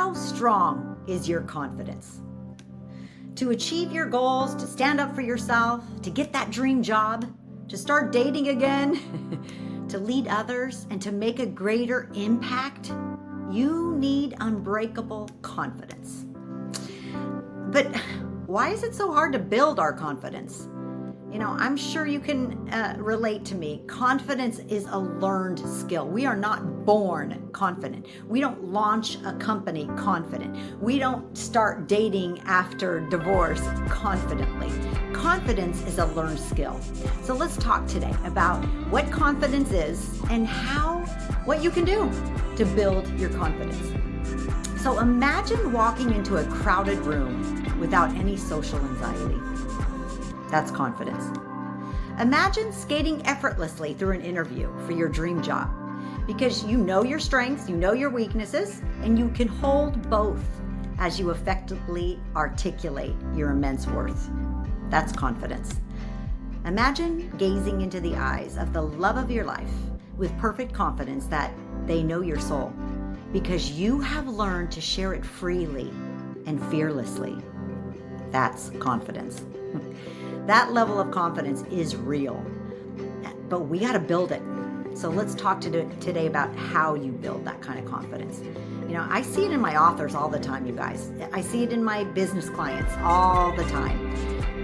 how strong is your confidence? To achieve your goals, to stand up for yourself, to get that dream job, to start dating again, to lead others, and to make a greater impact, you need unbreakable confidence. But why is it so hard to build our confidence? I'm sure you can relate to me. Confidence is a learned skill. We are not born confident. We don't launch a company confident. We don't start dating after divorce confidently. Confidence is a learned skill. So let's talk today about what confidence is and what you can do to build your confidence. So imagine walking into a crowded room without any social anxiety. That's confidence. Imagine skating effortlessly through an interview for your dream job because you know your strengths, you know your weaknesses, and you can hold both as you effectively articulate your immense worth. That's confidence. Imagine gazing into the eyes of the love of your life with perfect confidence that they know your soul because you have learned to share it freely and fearlessly. That's confidence. That level of confidence is real, but we got to build it. So let's talk today about how you build that kind of confidence. I see it in my authors all the time, you guys. I see it in my business clients all the time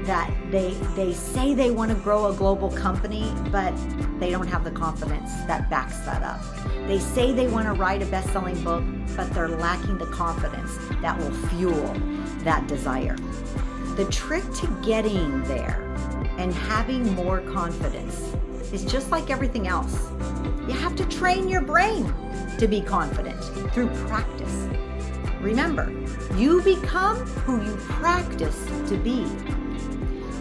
that they say they want to grow a global company, but they don't have the confidence that backs that up. They say they want to write a best-selling book, but they're lacking the confidence that will fuel that desire. The trick to getting there and having more confidence is just like everything else. You have to train your brain to be confident through practice. Remember, you become who you practice to be.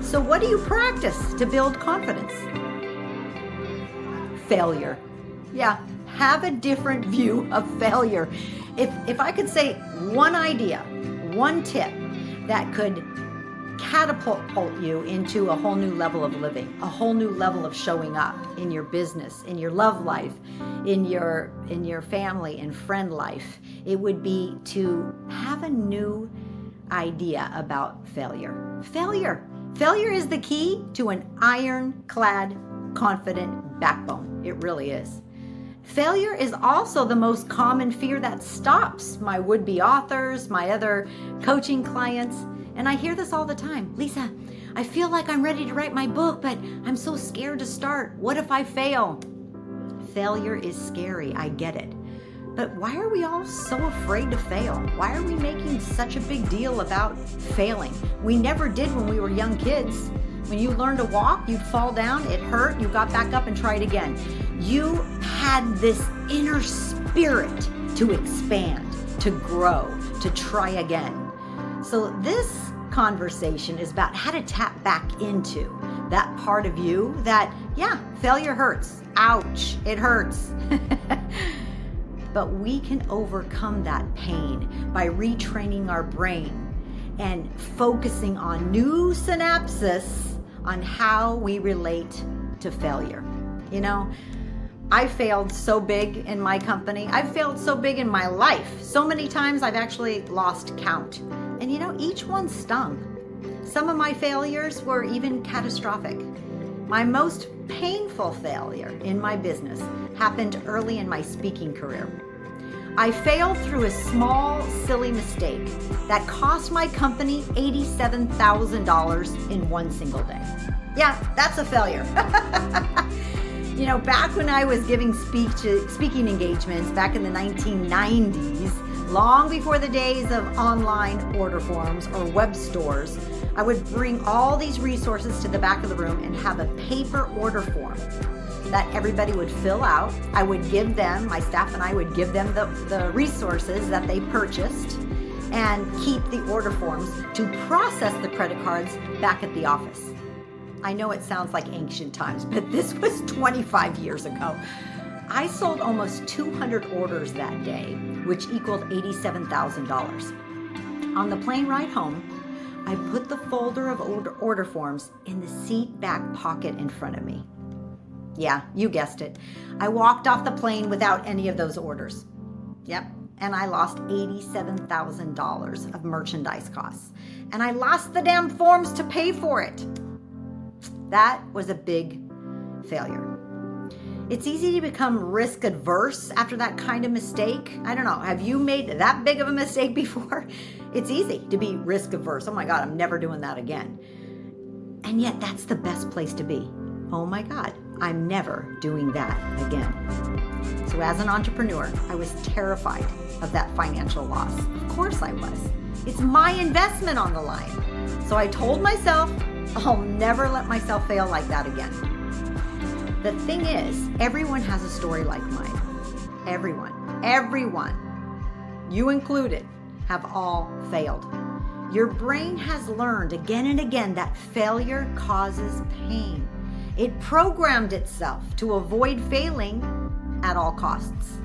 So what do you practice to build confidence? Failure. Yeah, have a different view of failure. If I could say one idea, one tip that could catapult you into a whole new level of living, a whole new level of showing up in your business, in your love life, in your family and friend life, it would be to have a new idea about failure. Failure is the key to an ironclad, confident backbone. It really is. Failure is also the most common fear that stops my would-be authors, my other coaching clients. And I hear this all the time. Lisa, I feel like I'm ready to write my book, but I'm so scared to start. What if I fail? Failure is scary. I get it. But why are we all so afraid to fail? Why are we making such a big deal about failing? We never did when we were young kids. When you learned to walk, you'd fall down, it hurt, you got back up and tried again. You had this inner spirit to expand, to grow, to try again. So this conversation is about how to tap back into that part of you that, failure hurts. Ouch, it hurts. But we can overcome that pain by retraining our brain and focusing on new synapses on how we relate to failure. I failed so big in my company. I've failed so big in my life. So many times I've actually lost count. And each one stung. Some of my failures were even catastrophic. My most painful failure in my business happened early in my speaking career. I failed through a small, silly mistake that cost my company $87,000 in one single day. Yeah, that's a failure. Back when I was giving speaking engagements back in the 1990s, long before the days of online order forms or web stores, I would bring all these resources to the back of the room and have a paper order form that everybody would fill out. I would give them, my staff and I would give them the resources that they purchased and keep the order forms to process the credit cards back at the office. I know it sounds like ancient times, but this was 25 years ago. I sold almost 200 orders that day, which equaled $87,000. On the plane ride home, I put the folder of order forms in the seat back pocket in front of me. Yeah, you guessed it. I walked off the plane without any of those orders. Yep. and I lost $87,000 of merchandise costs. And I lost the damn forms to pay for it. That was a big failure. It's easy to become risk adverse after that kind of mistake. I don't know. Have you made that big of a mistake before? It's easy to be risk averse. Oh my God, I'm never doing that again. And yet that's the best place to be. Oh my God, I'm never doing that again. So as an entrepreneur, I was terrified of that financial loss. Of course I was. It's my investment on the line. So I told myself, I'll never let myself fail like that again. The thing is, everyone has a story like mine. Everyone, you included, have all failed. Your brain has learned again and again that failure causes pain. It programmed itself to avoid failing at all costs.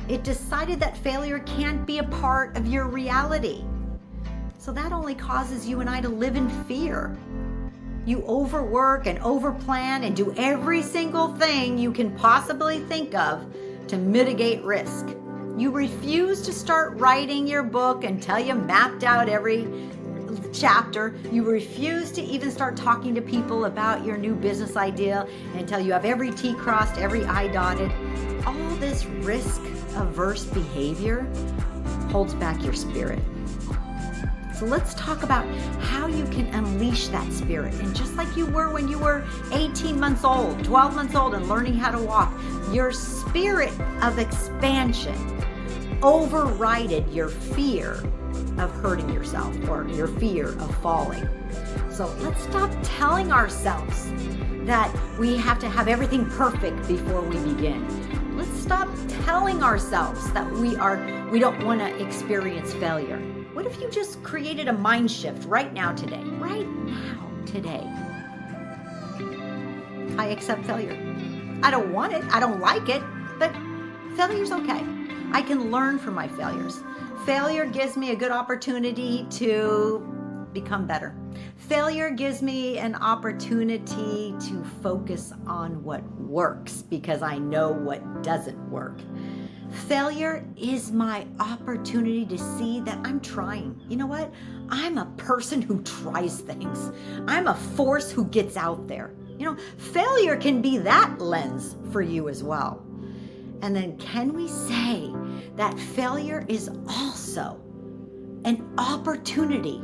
It decided that failure can't be a part of your reality. So that only causes you and I to live in fear. You overwork and overplan and do every single thing you can possibly think of to mitigate risk. You refuse to start writing your book until you mapped out every chapter. You refuse to even start talking to people about your new business idea until you have every T crossed, every I dotted. All this risk-averse behavior holds back your spirit. So let's talk about how you can unleash that spirit. And just like you were when you were 18 months old, 12 months old and learning how to walk, your spirit of expansion overrided your fear of hurting yourself or your fear of falling. So let's stop telling ourselves that we have to have everything perfect before we begin. Let's stop telling ourselves that we don't want to experience failure. What if you just created a mind shift right now, today? I accept failure. I don't want it. I don't like it, but failure's okay. I can learn from my failures. Failure gives me a good opportunity to become better. Failure gives me an opportunity to focus on what works because I know what doesn't work. Failure is my opportunity to see that I'm trying. You know what? I'm a person who tries things. I'm a force who gets out there. Failure can be that lens for you as well. And then can we say that failure is also an opportunity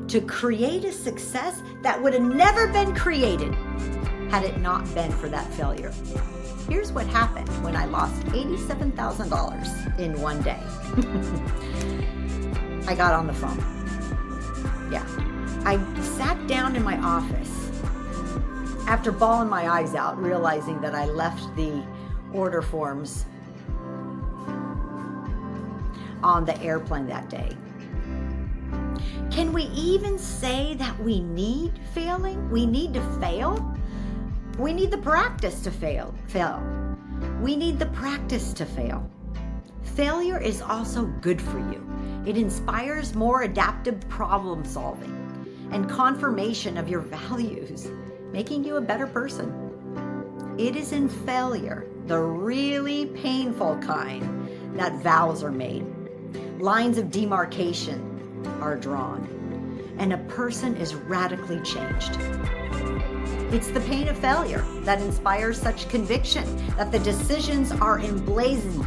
to create a success that would have never been created had it not been for that failure? Here's what happened when I lost $87,000 in one day. I got on the phone. Yeah. I sat down in my office after bawling my eyes out, realizing that I left the order forms on the airplane that day. Can we even say that we need failing? We need to fail? We need the practice to fail. We need the practice to fail. Failure is also good for you. It inspires more adaptive problem solving and confirmation of your values, making you a better person. It is in failure, the really painful kind, that vows are made. Lines of demarcation are drawn, and a person is radically changed. It's the pain of failure that inspires such conviction that the decisions are emblazoned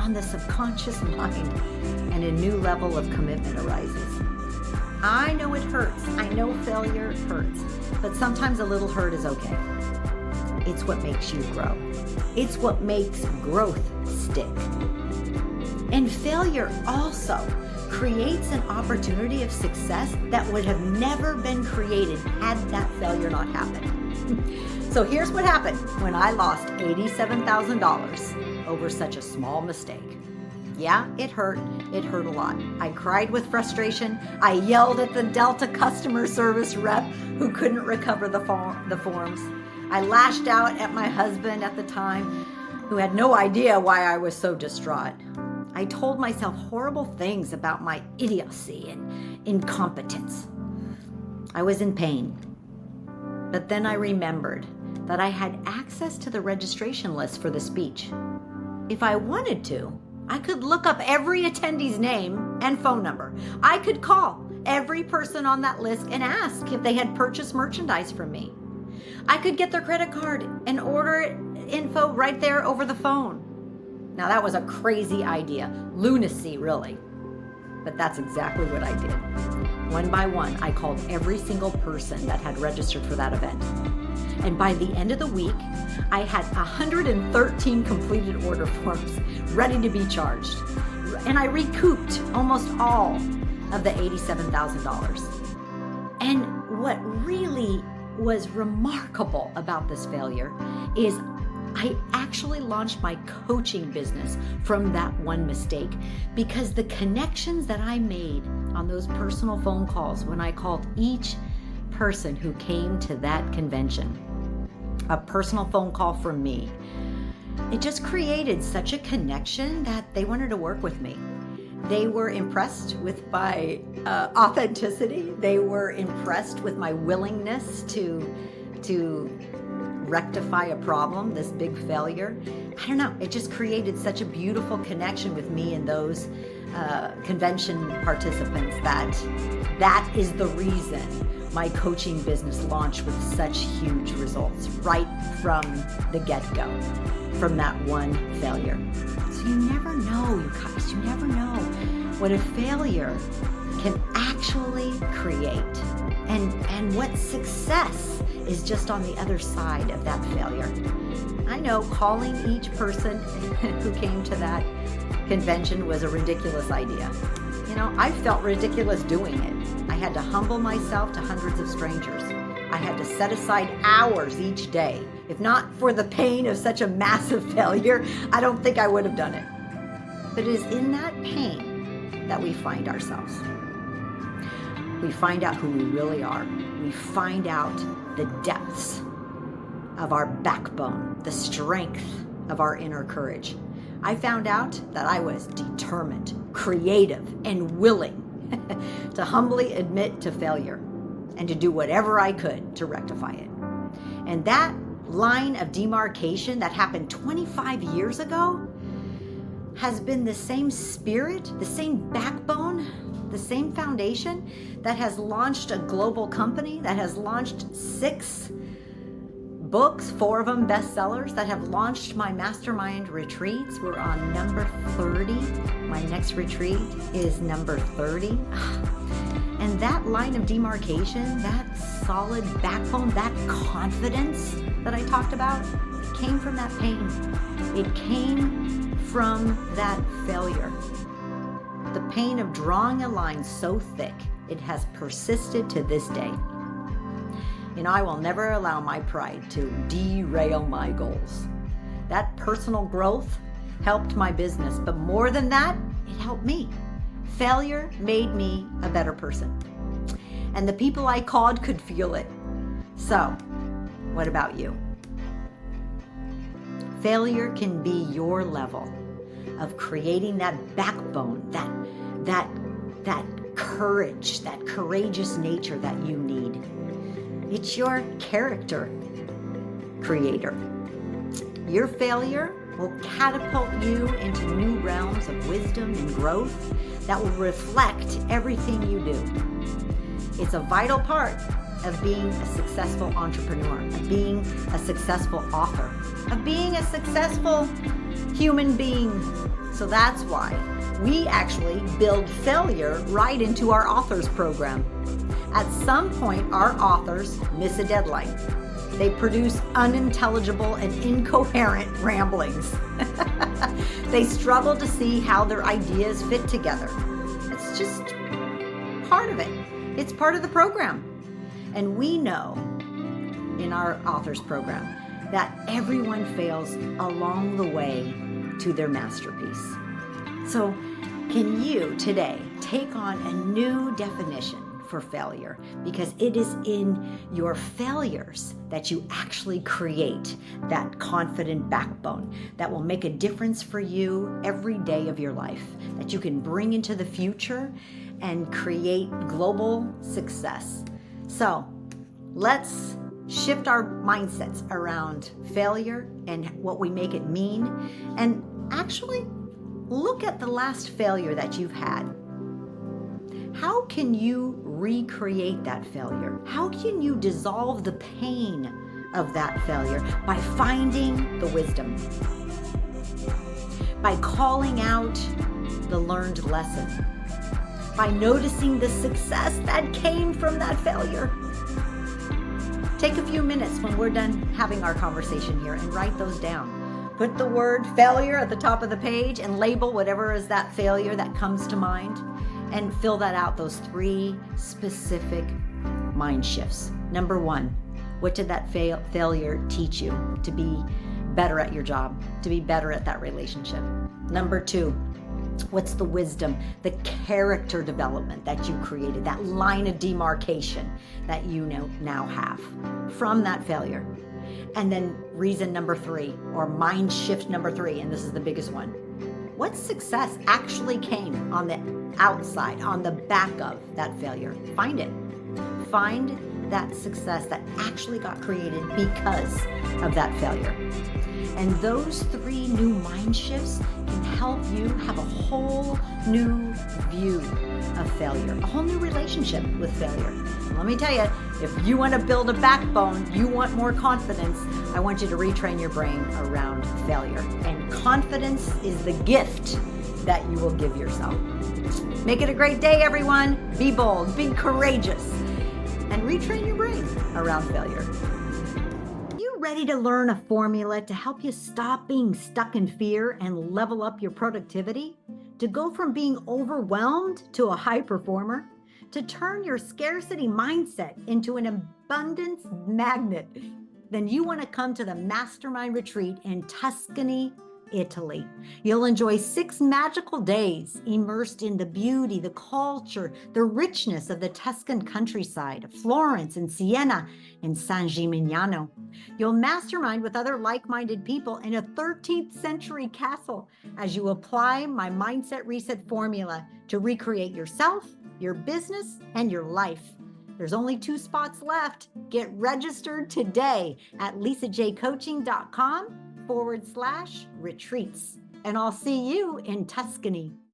on the subconscious mind and a new level of commitment arises. I know it hurts. I know failure hurts, but sometimes a little hurt is okay. It's what makes you grow. It's what makes growth stick. And failure also creates an opportunity of success that would have never been created had that failure not happened. So here's what happened when I lost $87,000 over such a small mistake. Yeah, it hurt. It hurt a lot. I cried with frustration. I yelled at the Delta customer service rep who couldn't recover the forms. I lashed out at my husband at the time, who had no idea why I was so distraught. I told myself horrible things about my idiocy and incompetence. I was in pain. But then I remembered that I had access to the registration list for the speech. If I wanted to, I could look up every attendee's name and phone number. I could call every person on that list and ask if they had purchased merchandise from me. I could get their credit card and order info right there over the phone. Now that was a crazy idea, lunacy really, but that's exactly what I did. One by one, I called every single person that had registered for that event. And by the end of the week, I had 113 completed order forms ready to be charged. And I recouped almost all of the $87,000. And what really was remarkable about this failure is I actually launched my coaching business from that one mistake, because the connections that I made on those personal phone calls when I called each person who came to that convention, a personal phone call from me, it just created such a connection that they wanted to work with me. They were impressed with my authenticity. They were impressed with my willingness to rectify a problem, this big failure. I don't know, it just created such a beautiful connection with me and those convention participants that is the reason my coaching business launched with such huge results right from the get-go, from that one failure. So you never know, you guys, you never know what a failure can actually create, and what success is just on the other side of that failure. I know calling each person who came to that convention was a ridiculous idea. You know, I felt ridiculous doing it. I had to humble myself to hundreds of strangers. I had to set aside hours each day. If not for the pain of such a massive failure, I don't think I would have done it. But it is in that pain that we find ourselves. We find out who we really are. We find out the depths of our backbone, the strength of our inner courage. I found out that I was determined, creative, and willing to humbly admit to failure and to do whatever I could to rectify it. And that line of demarcation that happened 25 years ago has been the same spirit, the same backbone, the same foundation that has launched a global company, that has launched 6 books, 4 of them bestsellers, that have launched my Mastermind retreats. We're on number 30. My next retreat is number 30. And that line of demarcation, that solid backbone, that confidence that I talked about, it came from that pain. It came from that failure. The pain of drawing a line so thick, it has persisted to this day. You know, I will never allow my pride to derail my goals. That personal growth helped my business, but more than that, it helped me. Failure made me a better person. And the people I called could feel it. So, what about you? Failure can be your level of creating that backbone, that courage, that courageous nature that you need. It's your character creator. Your failure will catapult you into new realms of wisdom and growth that will reflect everything you do. It's a vital part of being a successful entrepreneur, of being a successful author, of being a successful human being. So that's why we actually build failure right into our authors program. At some point, our authors miss a deadline. They produce unintelligible and incoherent ramblings. They struggle to see how their ideas fit together. It's just part of it. It's part of the program. And we know in our authors program that everyone fails along the way to their masterpiece. So can you today take on a new definition for failure? Because it is in your failures that you actually create that confident backbone that will make a difference for you every day of your life, that you can bring into the future and create global success. So let's shift our mindsets around failure and what we make it mean, and actually Look at the last failure that you've had. How can you recreate that failure? How can you dissolve the pain of that failure? By finding the wisdom, by calling out the learned lesson, by noticing the success that came from that failure. Take a few minutes when we're done having our conversation here and write those down. Put the word failure at the top of the page and label whatever is that failure that comes to mind, and fill that out, those 3 specific mind shifts. Number 1, what did that failure teach you to be better at your job, to be better at that relationship? Number 2, what's the wisdom, the character development that you created, that line of demarcation that you now have from that failure? And then reason number 3, or mind shift number 3, and this is the biggest one. What success actually came on the outside, on the back of that failure? Find it. Find that success that actually got created because of that failure. And those 3 new mind shifts can help you have a whole new view of failure, a whole new relationship with failure. And let me tell you, if you want to build a backbone, you want more confidence, I want you to retrain your brain around failure. And confidence is the gift that you will give yourself. Make it a great day, everyone. Be bold, be courageous, and retrain your brain around failure. Ready to learn a formula to help you stop being stuck in fear and level up your productivity? To go from being overwhelmed to a high performer? To turn your scarcity mindset into an abundance magnet? Then you want to come to the Mastermind Retreat in Tuscany, Italy. You'll enjoy 6 magical days immersed in the beauty, the culture, the richness of the Tuscan countryside, of Florence and Siena and San Gimignano. You'll mastermind with other like-minded people in a 13th century castle as you apply my Mindset Reset formula to recreate yourself, your business, and your life. There's only 2 spots left. Get registered today at lisajcoaching.com/retreats. And I'll see you in Tuscany.